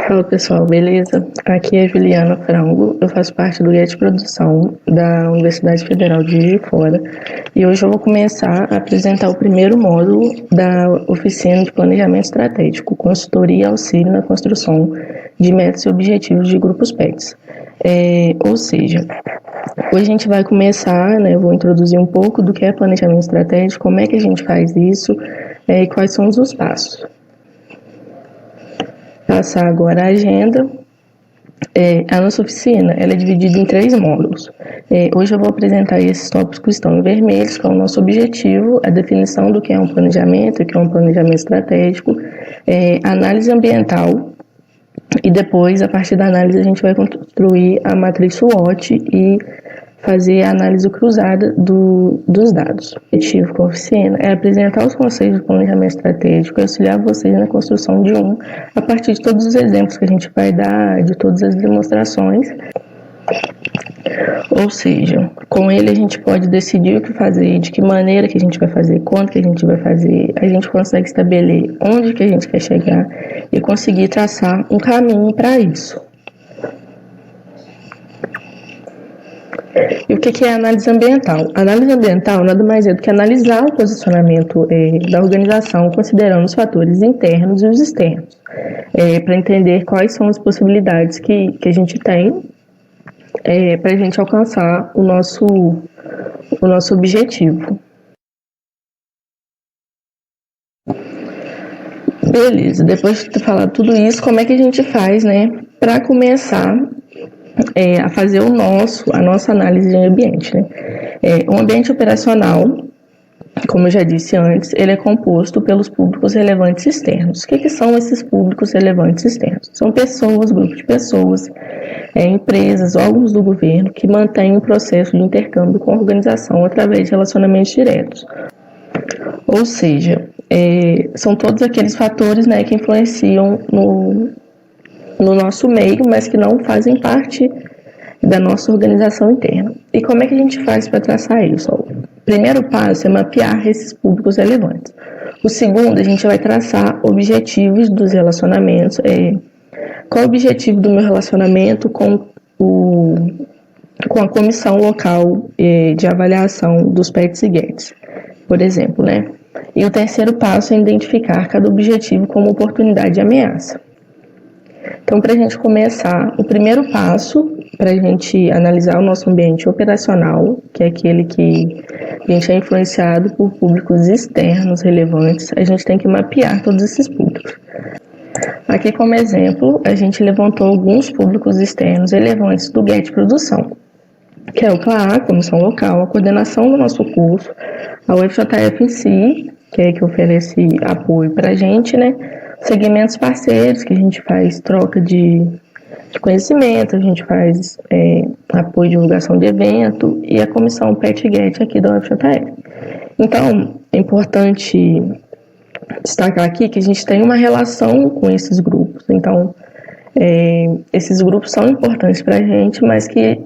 Fala pessoal, beleza? Aqui é Juliana Frango, eu faço parte do Guia de Produção da Universidade Federal de Juiz de Fora e hoje eu vou começar a apresentar o primeiro módulo da oficina de Planejamento Estratégico, Consultoria e Auxílio na Construção de Metas e Objetivos de Grupos PETs. Ou seja, hoje a gente vai começar, vou introduzir um pouco do que é planejamento estratégico, como é que a gente faz isso e quais são os passos. Passar agora a agenda. A nossa oficina ela é dividida em 3 módulos. Hoje eu vou apresentar esses tópicos que estão em vermelhos, que é o nosso objetivo, a definição do que é um planejamento, o que é um planejamento estratégico, análise ambiental, e depois, a partir da análise, a gente vai construir a matriz SWOT e fazer a análise cruzada dos dados. O objetivo com a oficina é apresentar os conceitos do planejamento estratégico e auxiliar vocês na construção de a partir de todos os exemplos que a gente vai dar, de todas as demonstrações. Ou seja, com ele a gente pode decidir o que fazer, de que maneira que a gente vai fazer, quando que a gente vai fazer, a gente consegue estabelecer onde que a gente quer chegar e conseguir traçar um caminho para isso. E o que é análise ambiental? A análise ambiental nada mais é do que analisar o posicionamento da organização, considerando os fatores internos e os externos, para entender quais são as possibilidades que a gente tem para a gente alcançar o nosso objetivo. Beleza, depois de ter falado tudo isso, como é que a gente faz, para começar a fazer a nossa análise de ambiente, um ambiente operacional, como eu já disse antes, ele é composto pelos públicos relevantes externos. O que são esses públicos relevantes externos? São pessoas, grupos de pessoas, empresas, órgãos do governo que mantêm um processo de intercâmbio com a organização através de relacionamentos diretos. Ou seja, são todos aqueles fatores que influenciam no nosso meio, mas que não fazem parte da nossa organização interna. E como é que a gente faz para traçar isso? O primeiro passo é mapear esses públicos relevantes. O segundo, a gente vai traçar objetivos dos relacionamentos. Qual é o objetivo do meu relacionamento com a comissão local de avaliação dos PETs e GETs, por exemplo, E o terceiro passo é identificar cada objetivo como oportunidade e ameaça. Então, para a gente começar, o primeiro passo para a gente analisar o nosso ambiente operacional, que é aquele que a gente é influenciado por públicos externos relevantes, a gente tem que mapear todos esses públicos. Aqui, como exemplo, a gente levantou alguns públicos externos relevantes do Guia de Produção, que é o CLA, a Comissão Local, a coordenação do nosso curso, a UFJF em si, que é que oferece apoio para a gente, segmentos parceiros, que a gente faz troca de conhecimento, a gente faz apoio e divulgação de evento, e a comissão PET-GET aqui da UFJF. Então, é importante destacar aqui que a gente tem uma relação com esses grupos. Então, esses grupos são importantes para a gente, mas que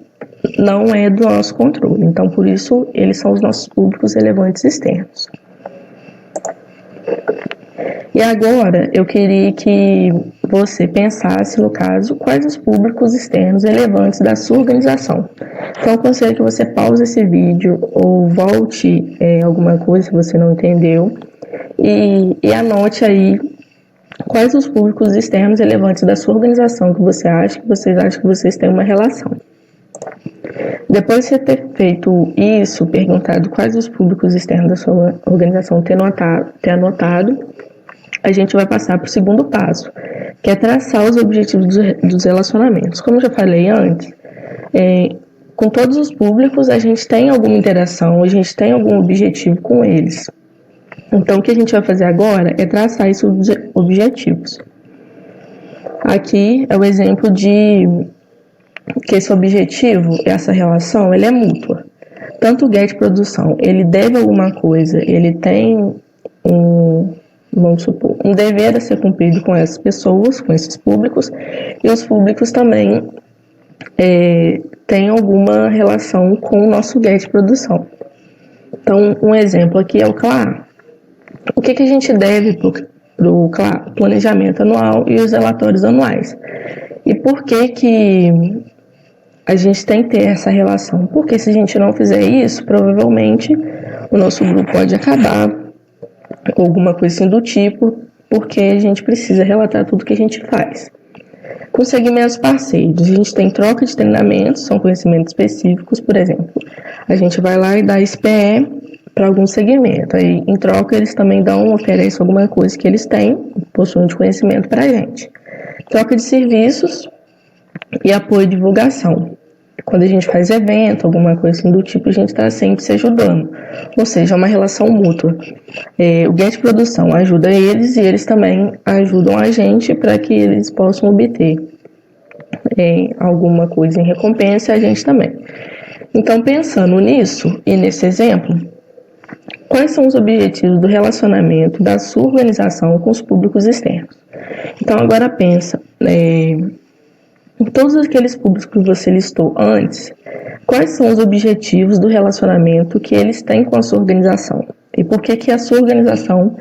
não é do nosso controle. Então, por isso, eles são os nossos públicos relevantes externos. E agora, eu queria que você pensasse, no caso, quais os públicos externos relevantes da sua organização. Então, eu aconselho que você pause esse vídeo ou volte alguma coisa se você não entendeu e anote aí quais os públicos externos relevantes da sua organização que vocês acham que vocês têm uma relação. Depois de você ter feito isso, perguntado quais os públicos externos da sua organização ter anotado, a gente vai passar para o segundo passo, que é traçar os objetivos dos relacionamentos. Como eu já falei antes, com todos os públicos a gente tem alguma interação, a gente tem algum objetivo com eles. Então, o que a gente vai fazer agora é traçar esses objetivos. Aqui é o exemplo de que esse objetivo, essa relação, ele é mútua. Tanto o Guia de Produção, ele deve alguma coisa, ele tem vamos supor, um dever a ser cumprido com essas pessoas, com esses públicos, e os públicos também têm alguma relação com o nosso Guia de Produção. Então, um exemplo aqui é o CLA. O que a gente deve o planejamento anual e os relatórios anuais. E por que a gente tem que ter essa relação? Porque se a gente não fizer isso, provavelmente o nosso grupo pode acabar, ou alguma coisa assim do tipo, porque a gente precisa relatar tudo que a gente faz. Com segmentos parceiros, a gente tem troca de treinamentos, são conhecimentos específicos, por exemplo. A gente vai lá e dá SPE para algum segmento, aí em troca eles também oferecem alguma coisa que eles têm, possuem de conhecimento para a gente. Troca de serviços e apoio e divulgação. Quando a gente faz evento, alguma coisa assim do tipo, a gente está sempre se ajudando. Ou seja, é uma relação mútua. O Get Produção ajuda eles e eles também ajudam a gente para que eles possam obter alguma coisa em recompensa e a gente também. Então, pensando nisso e nesse exemplo, quais são os objetivos do relacionamento da sua organização com os públicos externos? Então, agora pensa, em todos aqueles públicos que você listou antes, quais são os objetivos do relacionamento que eles têm com a sua organização? E por que a sua organização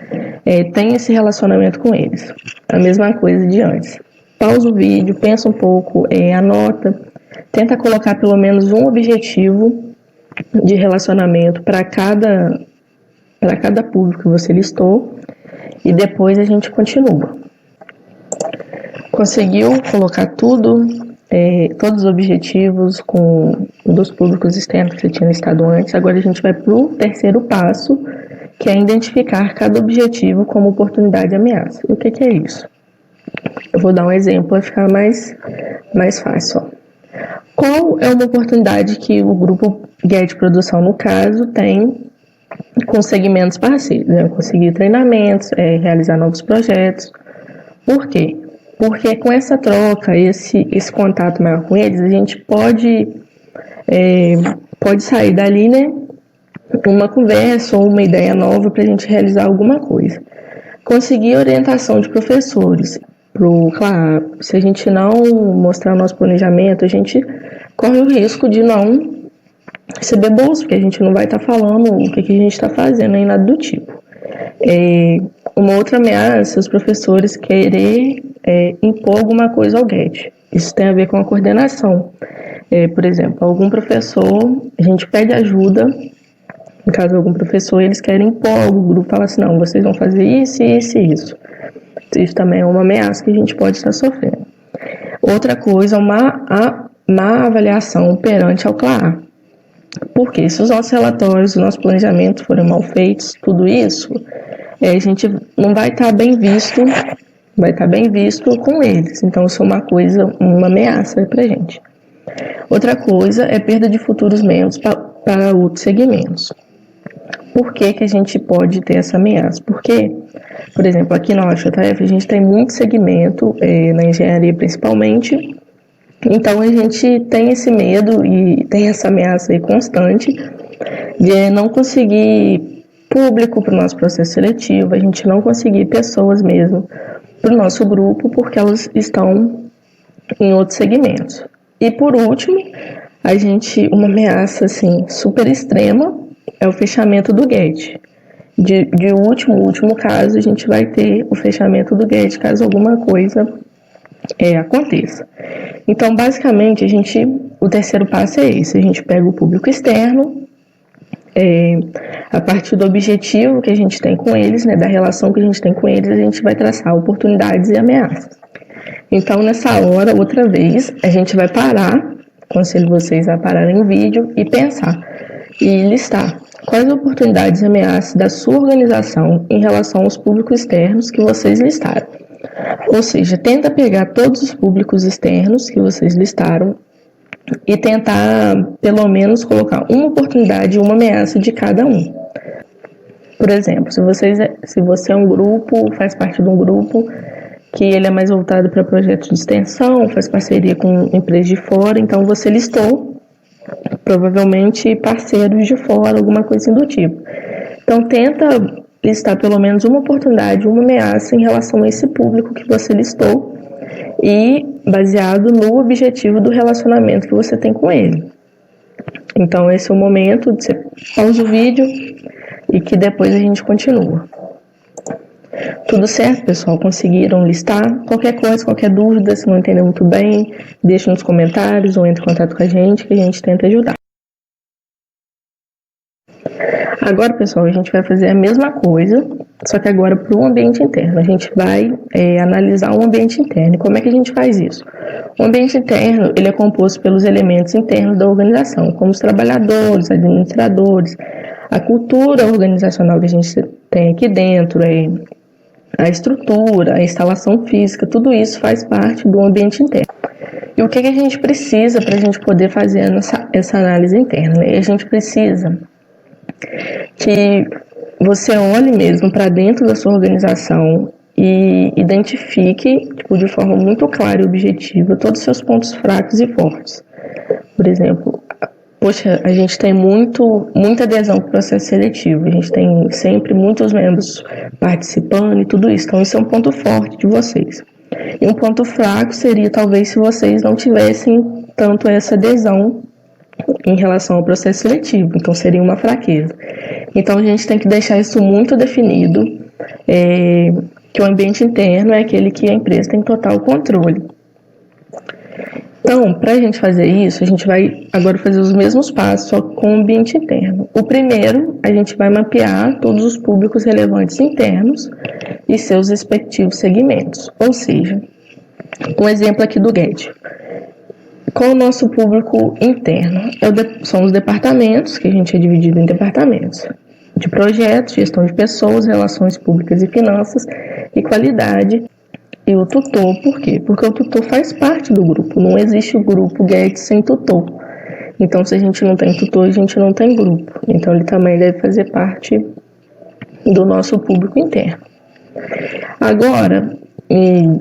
tem esse relacionamento com eles? A mesma coisa de antes. Pausa o vídeo, pensa um pouco, anota, tenta colocar pelo menos um objetivo de relacionamento para cada público que você listou e depois a gente continua. Conseguiu colocar tudo, todos os objetivos dos públicos externos que você tinha listado antes? Agora a gente vai para o terceiro passo, que é identificar cada objetivo como oportunidade e ameaça. E o que é isso? Eu vou dar um exemplo para ficar mais fácil. Qual é uma oportunidade que o grupo Get Produção, no caso, tem com segmentos parceiros? Conseguir treinamentos, realizar novos projetos. Por quê? Porque com essa troca, esse contato maior com eles, a gente pode sair dali, né, uma conversa ou uma ideia nova para a gente realizar alguma coisa. Conseguir orientação de professores. Claro, se a gente não mostrar o nosso planejamento, a gente corre o risco de não receber bolsa, porque a gente não vai estar falando o que a gente está fazendo, nem nada do tipo. Uma outra ameaça é os professores querer impor alguma coisa ao GET. Isso tem a ver com a coordenação. Por exemplo, algum professor, a gente pede ajuda, no caso de algum professor, eles querem impor algo, o grupo fala assim, não, vocês vão fazer isso, isso e isso. Isso também é uma ameaça que a gente pode estar sofrendo. Outra coisa, uma má avaliação perante ao CLAA. Porque se os nossos relatórios, o nosso planejamento forem mal feitos, tudo isso, a gente não vai estar bem visto, com eles. Então, isso é uma ameaça para a gente. Outra coisa é perda de futuros membros para outros segmentos. Por que a gente pode ter essa ameaça? Porque, por exemplo, aqui na UFJF a gente tem muito segmento, na engenharia principalmente, então a gente tem esse medo e tem essa ameaça aí constante de não conseguir público para o nosso processo seletivo, a gente não conseguir pessoas mesmo para o nosso grupo porque elas estão em outros segmentos. E por último, uma ameaça assim, super extrema é o fechamento do GET. De último caso, a gente vai ter o fechamento do GET caso alguma coisa aconteça. Então, basicamente, o terceiro passo é esse. A gente pega o público externo, a partir do objetivo que a gente tem com eles, né, da relação que a gente tem com eles, a gente vai traçar oportunidades e ameaças. Então, nessa hora, outra vez, a gente vai parar, aconselho vocês a pararem o vídeo e pensar, e listar quais oportunidades e ameaças da sua organização em relação aos públicos externos que vocês listaram. Ou seja, tenta pegar todos os públicos externos que vocês listaram e tentar, pelo menos, colocar uma oportunidade e uma ameaça de cada um. Por exemplo, se você é um grupo, faz parte de um grupo que ele é mais voltado para projetos de extensão, faz parceria com empresas de fora, então você listou provavelmente parceiros de fora, alguma coisa do tipo. Então tenta listar pelo menos uma oportunidade, uma ameaça em relação a esse público que você listou e baseado no objetivo do relacionamento que você tem com ele. Então esse é o momento de você pausa o vídeo e que depois a gente continua. Tudo certo, pessoal? Conseguiram listar? Qualquer coisa, qualquer dúvida, se não entendeu muito bem, deixe nos comentários ou entre em contato com a gente que a gente tenta ajudar. Agora, pessoal, a gente vai fazer a mesma coisa, só que agora para o ambiente interno. A gente vai analisar o ambiente interno. E como é que a gente faz isso? O ambiente interno, ele é composto pelos elementos internos da organização, como os trabalhadores, administradores, a cultura organizacional que a gente tem aqui dentro, a estrutura, a instalação física, tudo isso faz parte do ambiente interno. E o que a gente precisa para a gente poder fazer essa análise interna? A gente precisa que você olhe mesmo para dentro da sua organização e identifique de forma muito clara e objetiva todos os seus pontos fracos e fortes. Por exemplo, poxa, a gente tem muita adesão para o processo seletivo, a gente tem sempre muitos membros participando e tudo isso, então isso é um ponto forte de vocês. E um ponto fraco seria talvez se vocês não tivessem tanto essa adesão em relação ao processo seletivo, então seria uma fraqueza. Então a gente tem que deixar isso muito definido, que o ambiente interno é aquele que a empresa tem total controle. Então, para a gente fazer isso, a gente vai agora fazer os mesmos passos, só com o ambiente interno. O primeiro, a gente vai mapear todos os públicos relevantes internos e seus respectivos segmentos. Ou seja, um exemplo aqui do Get. Qual é o nosso público interno? São os departamentos, que a gente é dividido em departamentos de projetos, gestão de pessoas, relações públicas e finanças e qualidade. E o tutor, por quê? Porque o tutor faz parte do grupo, não existe o grupo Get sem tutor. Então, se a gente não tem tutor, a gente não tem grupo. Então, ele também deve fazer parte do nosso público interno. Agora,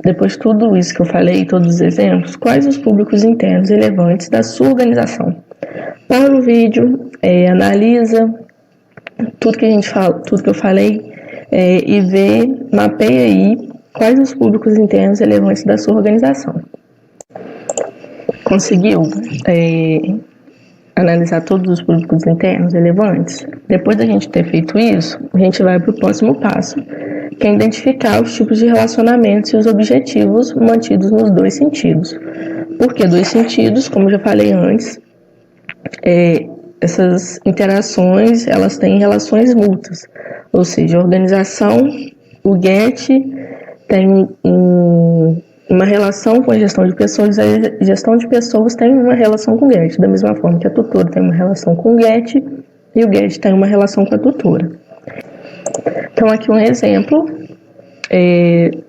depois de tudo isso que eu falei, todos os exemplos, quais os públicos internos relevantes da sua organização? Para o vídeo, analisa tudo que a gente fala, tudo que eu falei e mapeia aí quais os públicos internos relevantes da sua organização. Conseguiu analisar todos os públicos internos relevantes? Depois da gente ter feito isso, a gente vai para o próximo passo, que é identificar os tipos de relacionamentos e os objetivos mantidos nos dois sentidos. Por que dois sentidos? Como eu já falei antes, essas interações, elas têm relações mútuas, ou seja, a organização, o Get, tem uma relação com a gestão de pessoas, a gestão de pessoas tem uma relação com o Get, da mesma forma que a tutora tem uma relação com o Get e o Get tem uma relação com a tutora. Então, aqui um exemplo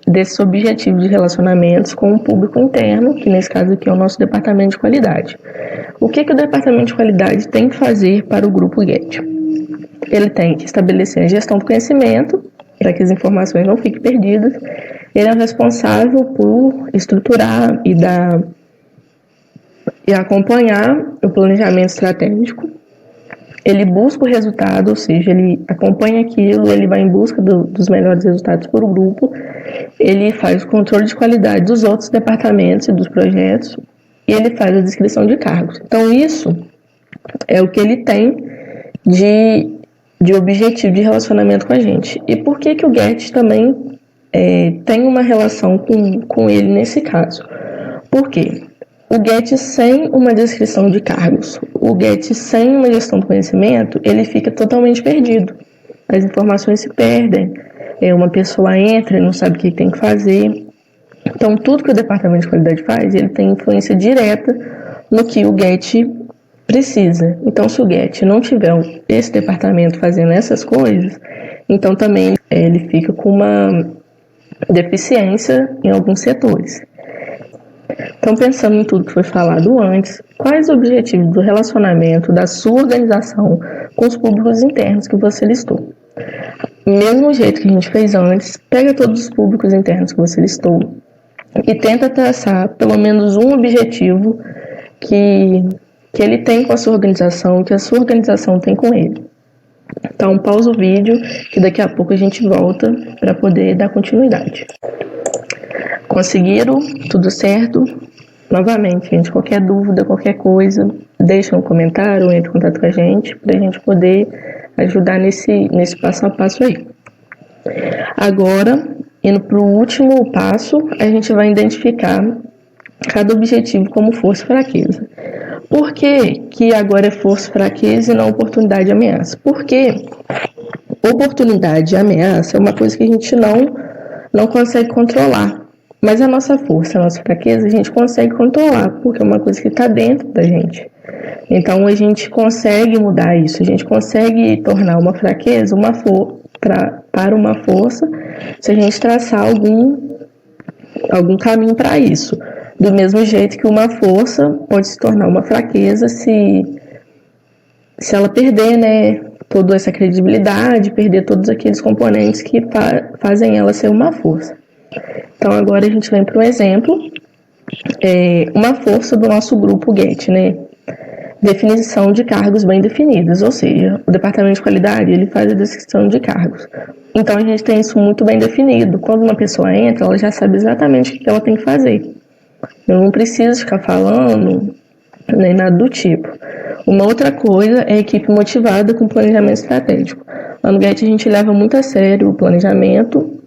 desse objetivo de relacionamentos com o público interno, que nesse caso aqui é o nosso departamento de qualidade. O que o departamento de qualidade tem que fazer para o grupo Get? Ele tem que estabelecer a gestão do conhecimento, para que as informações não fiquem perdidas. Ele é o responsável por estruturar e acompanhar o planejamento estratégico. Ele busca o resultado, ou seja, ele acompanha aquilo, ele vai em busca dos melhores resultados para o grupo, ele faz o controle de qualidade dos outros departamentos e dos projetos, e ele faz a descrição de cargos. Então, isso é o que ele tem de objetivo de relacionamento com a gente. E por que o Get também tem uma relação com ele nesse caso? Por quê? O Get sem uma descrição de cargos, o Get sem uma gestão do conhecimento, ele fica totalmente perdido. As informações se perdem, uma pessoa entra e não sabe o que tem que fazer. Então, tudo que o departamento de qualidade faz, ele tem influência direta no que o Get precisa. Então, se o Get não tiver esse departamento fazendo essas coisas, então também ele fica com uma deficiência em alguns setores. Então, pensando em tudo que foi falado antes, quais os objetivos do relacionamento da sua organização com os públicos internos que você listou? Mesmo jeito que a gente fez antes, pega todos os públicos internos que você listou e tenta traçar pelo menos um objetivo que ele tem com a sua organização, que a sua organização tem com ele. Então, pausa o vídeo, que daqui a pouco a gente volta para poder dar continuidade. Conseguiram? Tudo certo? Novamente, gente, qualquer dúvida, qualquer coisa, deixa um comentário ou entre em contato com a gente, para a gente poder ajudar nesse passo a passo aí. Agora, indo para o último passo, a gente vai identificar cada objetivo como força e fraqueza. Por que agora é força e fraqueza e não oportunidade e ameaça? Porque oportunidade e ameaça é uma coisa que a gente não consegue controlar. Mas a nossa força, a nossa fraqueza, a gente consegue controlar, porque é uma coisa que está dentro da gente. Então, a gente consegue mudar isso, a gente consegue tornar uma fraqueza para uma força, se a gente traçar algum caminho para isso. Do mesmo jeito que uma força pode se tornar uma fraqueza se ela perder, né, toda essa credibilidade, perder todos aqueles componentes que fazem ela ser uma força. Então, agora a gente vem para um exemplo, uma força do nosso grupo GET, né? Definição de cargos bem definidos, ou seja, o departamento de qualidade ele faz a descrição de cargos. Então, a gente tem isso muito bem definido. Quando uma pessoa entra, ela já sabe exatamente o que ela tem que fazer. Eu não preciso ficar falando nem nada do tipo. Uma outra coisa é a equipe motivada com planejamento estratégico. Lá no GET a gente leva muito a sério o planejamento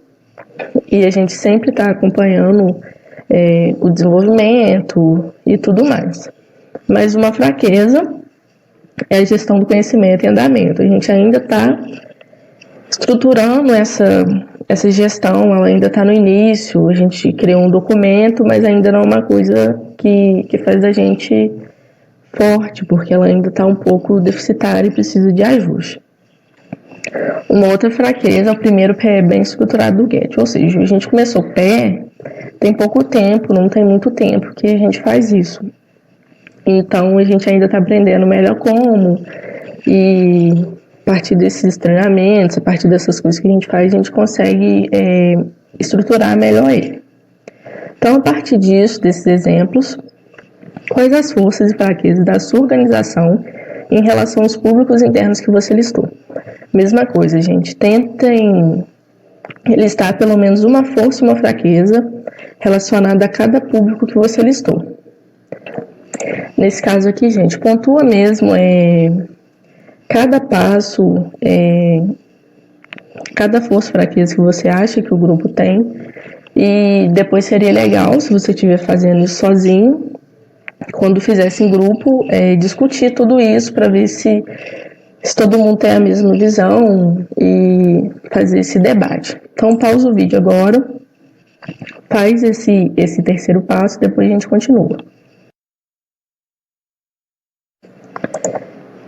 e a gente sempre está acompanhando o desenvolvimento e tudo mais. Mas uma fraqueza é a gestão do conhecimento em andamento. A gente ainda está estruturando essa gestão, ela ainda está no início, a gente criou um documento, mas ainda não é uma coisa que faz a gente forte, porque ela ainda está um pouco deficitária e precisa de ajuste. Uma outra fraqueza é o primeiro pé bem estruturado do GET, ou seja, a gente começou o pé, tem pouco tempo, não tem muito tempo que a gente faz isso. Então, a gente ainda está aprendendo melhor como, e a partir desses treinamentos, a partir dessas coisas que a gente faz, a gente consegue estruturar melhor ele. Então, a partir disso, desses exemplos, quais as forças e fraquezas da sua organização em relação aos públicos internos que você listou? Mesma coisa, gente, tentem listar pelo menos uma força e uma fraqueza relacionada a cada público que você listou. Nesse caso aqui, gente, pontua mesmo cada passo, cada força e fraqueza que você acha que o grupo tem, e depois seria legal, se você estiver fazendo isso sozinho, quando fizesse em grupo, discutir tudo isso para ver se todo mundo tem a mesma visão e fazer esse debate. Então, pausa o vídeo agora, faz esse terceiro passo, depois a gente continua.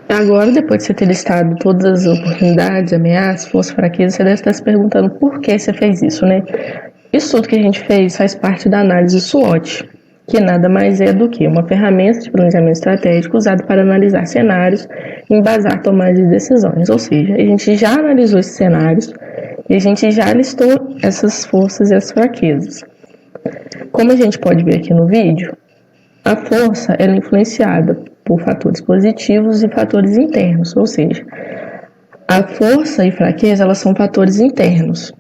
Agora, depois de você ter listado todas as oportunidades, ameaças, forças, fraquezas, você deve estar se perguntando por que você fez isso, né? Isso tudo que a gente fez faz parte da análise SWOT, que nada mais é do que uma ferramenta de planejamento estratégico usada para analisar cenários e embasar tomadas de decisões. Ou seja, a gente já analisou esses cenários e a gente já listou essas forças e as fraquezas. Como a gente pode ver aqui no vídeo, a força ela é influenciada por fatores positivos e fatores internos, ou seja, a força e fraqueza elas são fatores internos.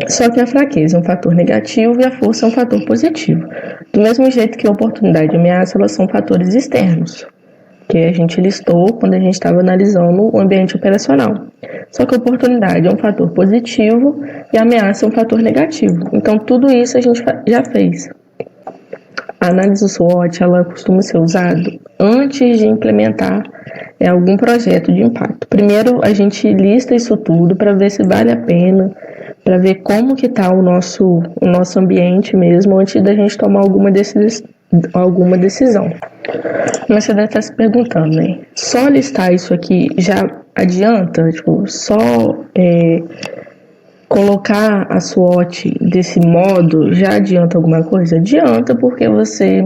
Só que a fraqueza é um fator negativo e a força é um fator positivo. Do mesmo jeito que a oportunidade e a ameaça elas são fatores externos, que a gente listou quando a gente estava analisando o ambiente operacional. Só que a oportunidade é um fator positivo e a ameaça é um fator negativo. Então, tudo isso a gente já fez. A análise SWOT ela costuma ser usada antes de implementar algum projeto de impacto. Primeiro, a gente lista isso tudo para ver se vale a pena, para ver como que está o nosso ambiente mesmo, antes da gente tomar alguma decisão. Mas você deve estar se perguntando, né? Só listar isso aqui já adianta? Tipo, só colocar a SWOT desse modo já adianta alguma coisa? Adianta, porque você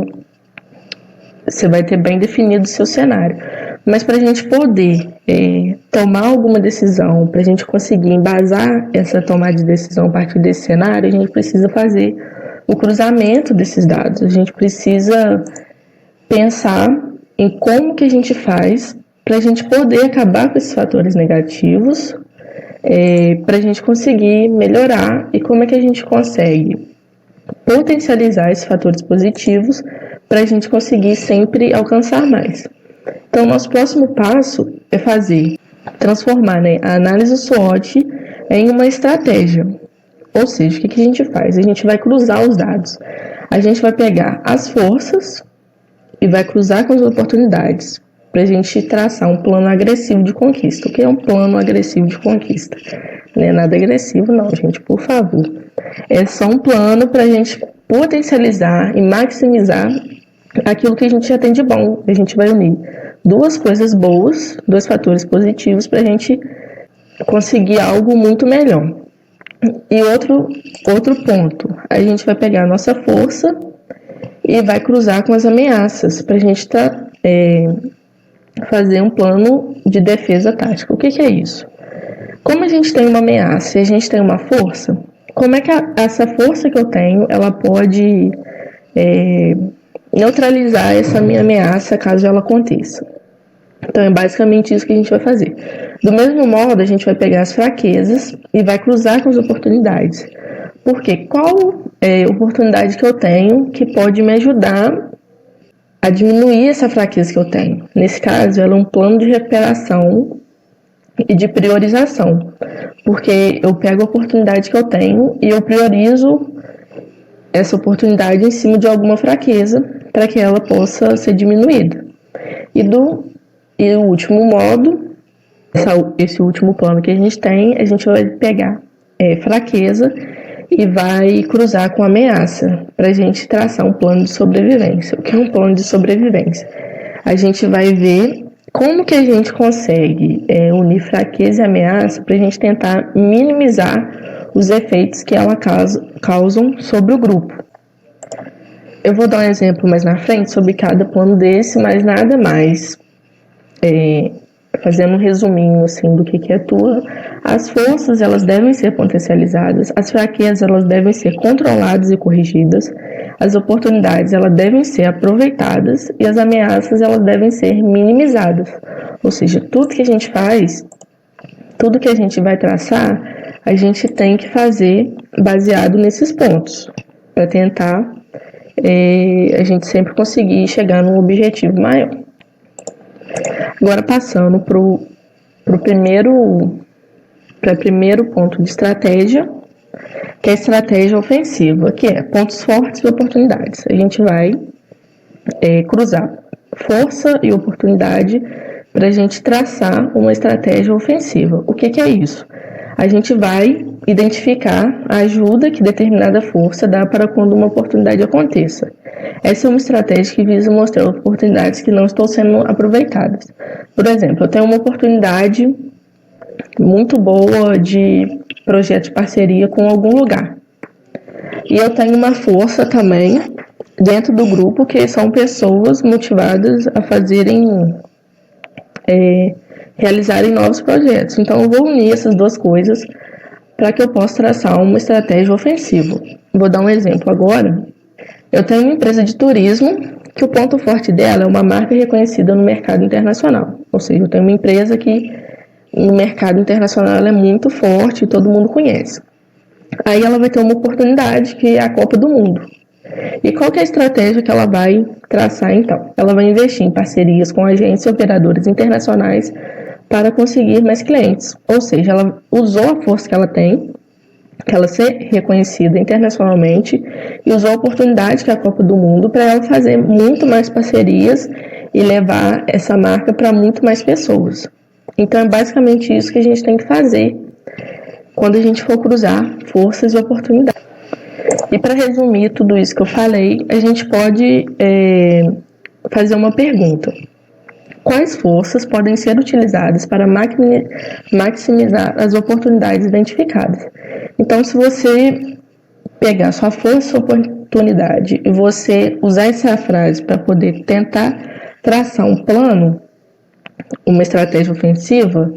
vai ter bem definido o seu cenário. Mas para a gente poder tomar alguma decisão, para a gente conseguir embasar essa tomada de decisão a partir desse cenário, a gente precisa fazer o cruzamento desses dados. A gente precisa pensar em como que a gente faz para a gente poder acabar com esses fatores negativos, para a gente conseguir melhorar e como é que a gente consegue potencializar esses fatores positivos para a gente conseguir sempre alcançar mais. Então, nosso próximo passo é transformar a análise SWOT em uma estratégia. Ou seja, o que a gente faz? A gente vai cruzar os dados. A gente vai pegar as forças e vai cruzar com as oportunidades para a gente traçar um plano agressivo de conquista. O que é um plano agressivo de conquista? Não é nada agressivo não, gente, por favor. É só um plano para a gente potencializar e maximizar aquilo que a gente já tem de bom. A gente vai unir duas coisas boas, dois fatores positivos para a gente conseguir algo muito melhor. E outro ponto, a gente vai pegar a nossa força e vai cruzar com as ameaças para a gente fazer um plano de defesa tática. O que é isso? Como a gente tem uma ameaça e a gente tem uma força, como é que essa força que eu tenho, ela pode neutralizar essa minha ameaça caso ela aconteça? Então é basicamente isso que a gente vai fazer. Do mesmo modo, a gente vai pegar as fraquezas e vai cruzar com as oportunidades. Porque qual é a oportunidade que eu tenho que pode me ajudar a diminuir essa fraqueza que eu tenho? Nesse caso, ela é um plano de recuperação e de priorização. Porque eu pego a oportunidade que eu tenho e eu priorizo essa oportunidade em cima de alguma fraqueza para que ela possa ser diminuída. E o último modo, esse último plano que a gente tem, a gente vai pegar fraqueza e vai cruzar com ameaça para a gente traçar um plano de sobrevivência. O que é um plano de sobrevivência? A gente vai ver como que a gente consegue unir fraqueza e ameaça para a gente tentar minimizar os efeitos que ela causam sobre o grupo. Eu vou dar um exemplo mais na frente sobre cada plano desse, mas nada mais. Fazendo um resuminho assim do que é tudo, as forças elas devem ser potencializadas, as fraquezas elas devem ser controladas e corrigidas, as oportunidades elas devem ser aproveitadas e as ameaças elas devem ser minimizadas. Ou seja, tudo que a gente faz, tudo que a gente vai traçar, a gente tem que fazer baseado nesses pontos, para tentar a gente sempre conseguir chegar num objetivo maior. Agora passando para o primeiro ponto de estratégia, que é a estratégia ofensiva, que é pontos fortes e oportunidades. A gente vai cruzar força e oportunidade para a gente traçar uma estratégia ofensiva. O que é isso? A gente vai identificar a ajuda que determinada força dá para quando uma oportunidade aconteça. Essa é uma estratégia que visa mostrar oportunidades que não estão sendo aproveitadas. Por exemplo, eu tenho uma oportunidade muito boa de projeto de parceria com algum lugar. E eu tenho uma força também dentro do grupo que são pessoas motivadas a realizarem novos projetos. Então eu vou unir essas duas coisas para que eu possa traçar uma estratégia ofensiva. Vou dar um exemplo agora. Eu tenho uma empresa de turismo que o ponto forte dela é uma marca reconhecida no mercado internacional. Ou seja, eu tenho uma empresa que no mercado internacional ela é muito forte e todo mundo conhece. Aí ela vai ter uma oportunidade que é a Copa do Mundo. E qual que é a estratégia que ela vai traçar então? Ela vai investir em parcerias com agentes e operadores internacionais para conseguir mais clientes. Ou seja, ela usou a força que ela tem, que ela ser reconhecida internacionalmente, e usou a oportunidade que é a Copa do Mundo para ela fazer muito mais parcerias e levar essa marca para muito mais pessoas. Então é basicamente isso que a gente tem que fazer quando a gente for cruzar forças e oportunidades. E para resumir tudo isso que eu falei, a gente pode fazer uma pergunta. Quais forças podem ser utilizadas para maximizar as oportunidades identificadas? Então, se você pegar sua força e oportunidade e você usar essa frase para poder tentar traçar um plano, uma estratégia ofensiva,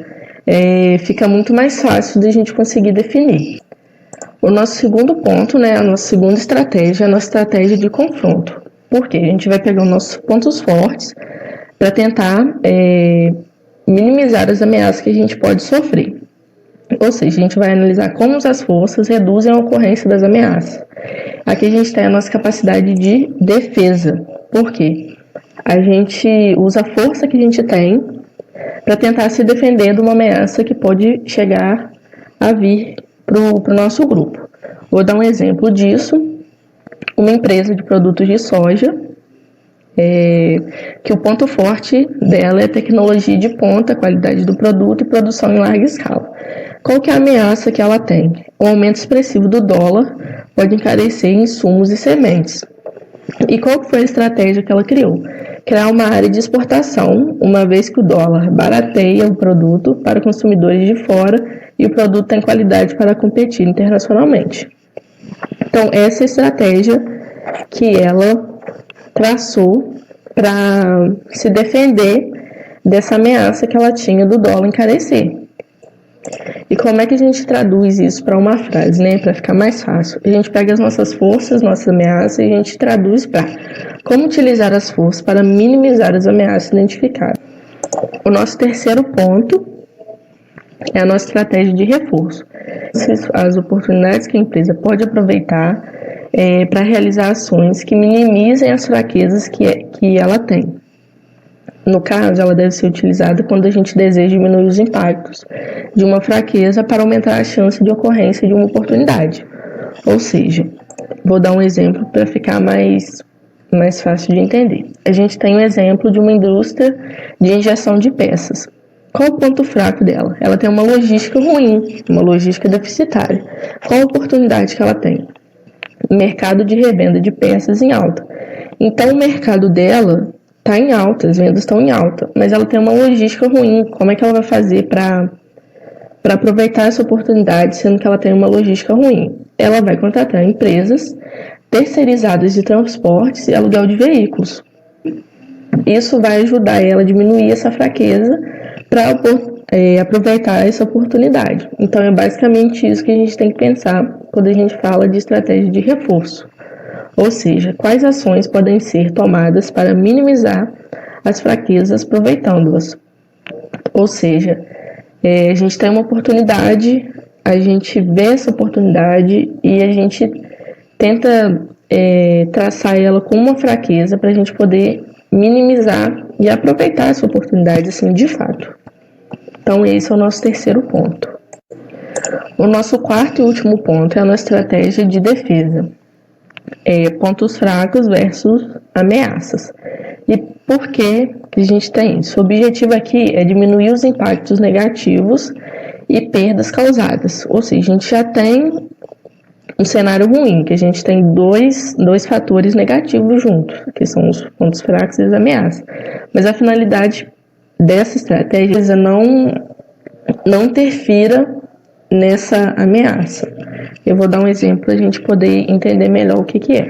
fica muito mais fácil de a gente conseguir definir. O nosso segundo ponto, a nossa segunda estratégia é a nossa estratégia de confronto. Por quê? A gente vai pegar os nossos pontos fortes para tentar minimizar as ameaças que a gente pode sofrer. Ou seja, a gente vai analisar como as forças reduzem a ocorrência das ameaças. Aqui a gente tem a nossa capacidade de defesa. Por quê? A gente usa a força que a gente tem para tentar se defender de uma ameaça que pode chegar a vir para o nosso grupo. Vou dar um exemplo disso. Uma empresa de produtos de soja, que o ponto forte dela é tecnologia de ponta, qualidade do produto e produção em larga escala. Qual que é a ameaça que ela tem? O aumento expressivo do dólar pode encarecer insumos e sementes. E qual que foi a estratégia que ela criou? Criar uma área de exportação, uma vez que o dólar barateia o produto para consumidores de fora e o produto tem qualidade para competir internacionalmente. Então, essa é a estratégia que ela traçou para se defender dessa ameaça que ela tinha do dólar encarecer. E como é que a gente traduz isso para uma frase, né? Para ficar mais fácil. A gente pega as nossas forças, nossas ameaças, e a gente traduz para como utilizar as forças para minimizar as ameaças identificadas. O nosso terceiro ponto é a nossa estratégia de reforço. As oportunidades que a empresa pode aproveitar para realizar ações que minimizem as fraquezas que ela tem. No caso, ela deve ser utilizada quando a gente deseja diminuir os impactos de uma fraqueza para aumentar a chance de ocorrência de uma oportunidade. Ou seja, vou dar um exemplo para ficar mais fácil de entender. A gente tem um exemplo de uma indústria de injeção de peças. Qual o ponto fraco dela? Ela tem uma logística ruim, uma logística deficitária. Qual a oportunidade que ela tem? Mercado de revenda de peças em alta. Então, o mercado dela está em alta, as vendas estão em alta, mas ela tem uma logística ruim. Como é que ela vai fazer para aproveitar essa oportunidade, sendo que ela tem uma logística ruim? Ela vai contratar empresas terceirizadas de transportes e aluguel de veículos. Isso vai ajudar ela a diminuir essa fraqueza para aproveitar essa oportunidade. Então, é basicamente isso que a gente tem que pensar quando a gente fala de estratégia de reforço. Ou seja, quais ações podem ser tomadas para minimizar as fraquezas aproveitando-as. Ou seja, a gente tem uma oportunidade, a gente vê essa oportunidade e a gente tenta traçar ela com uma fraqueza para a gente poder minimizar e aproveitar essa oportunidade assim, de fato. Então, esse é o nosso terceiro ponto. O nosso quarto e último ponto é a nossa estratégia de defesa. Pontos fracos versus ameaças. E por que a gente tem isso? O objetivo aqui é diminuir os impactos negativos e perdas causadas. Ou seja, a gente já tem um cenário ruim, que a gente tem dois fatores negativos juntos, que são os pontos fracos e as ameaças. Mas a finalidade dessa estratégia é não interfira nessa ameaça. Eu vou dar um exemplo para a gente poder entender melhor o que é.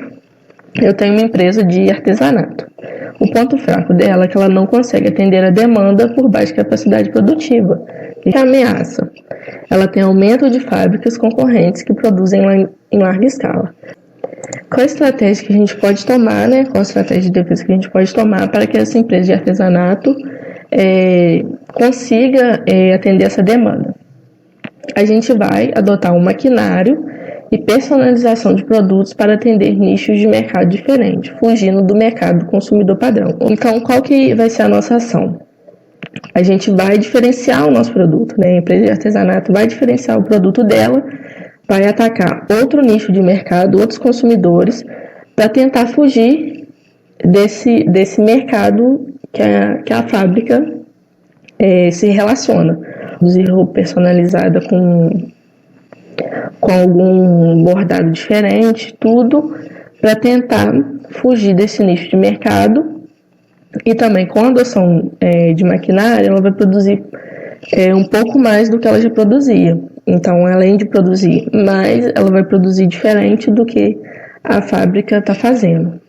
Eu tenho uma empresa de artesanato. O ponto fraco dela é que ela não consegue atender a demanda por baixa capacidade produtiva. E a ameaça? Ela tem aumento de fábricas concorrentes que produzem em larga escala. Qual a estratégia que a gente pode tomar, né? Qual a estratégia de defesa que a gente pode tomar para que essa empresa de artesanato consiga atender essa demanda? A gente vai adotar um maquinário e personalização de produtos para atender nichos de mercado diferentes, fugindo do mercado do consumidor padrão. Então, qual que vai ser a nossa ação? A gente vai diferenciar o nosso produto, né? A empresa de artesanato vai diferenciar o produto dela, vai atacar outro nicho de mercado, outros consumidores, para tentar fugir desse mercado que a fábrica se relaciona. Produzir roupa personalizada com algum bordado diferente, tudo para tentar fugir desse nicho de mercado. E também com a adoção de maquinário, ela vai produzir um pouco mais do que ela já produzia. Então, além de produzir mais, ela vai produzir diferente do que a fábrica está fazendo.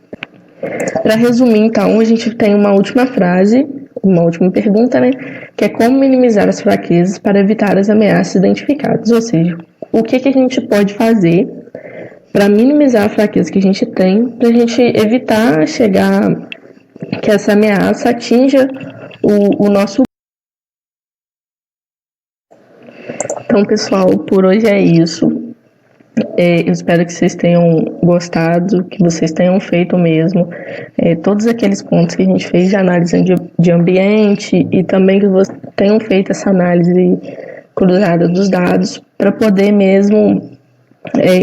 Para resumir, então, a gente tem uma última frase, uma última pergunta, né? Que é como minimizar as fraquezas para evitar as ameaças identificadas. Ou seja, o que a gente pode fazer para minimizar a fraqueza que a gente tem, para a gente evitar chegar que essa ameaça atinja o nosso. Então, pessoal, por hoje é isso. Eu espero que vocês tenham gostado, que vocês tenham feito mesmo todos aqueles pontos que a gente fez de análise de ambiente e também que vocês tenham feito essa análise cruzada dos dados para poder mesmo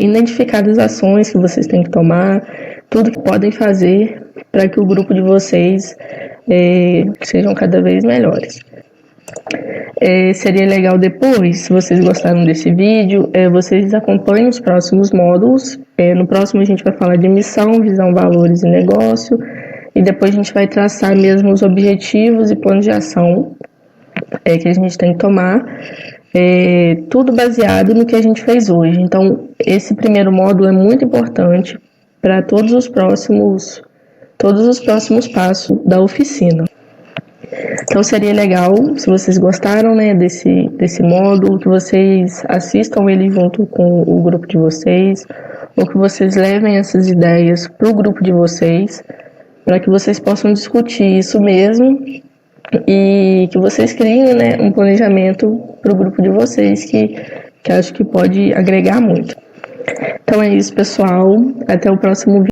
identificar as ações que vocês têm que tomar, tudo que podem fazer para que o grupo de vocês sejam cada vez melhores. Seria legal depois, se vocês gostaram desse vídeo, vocês acompanhem os próximos módulos. No próximo a gente vai falar de missão, visão, valores e negócio, e depois a gente vai traçar mesmo os objetivos e planos de ação que a gente tem que tomar, tudo baseado no que a gente fez hoje. Então, esse primeiro módulo é muito importante para todos os próximos passos da oficina. Então, seria legal, se vocês gostaram, né, desse módulo, que vocês assistam ele junto com o grupo de vocês, ou que vocês levem essas ideias para o grupo de vocês, para que vocês possam discutir isso mesmo e que vocês criem, né, um planejamento para o grupo de vocês que acho que pode agregar muito. Então é isso, pessoal. Até o próximo vídeo.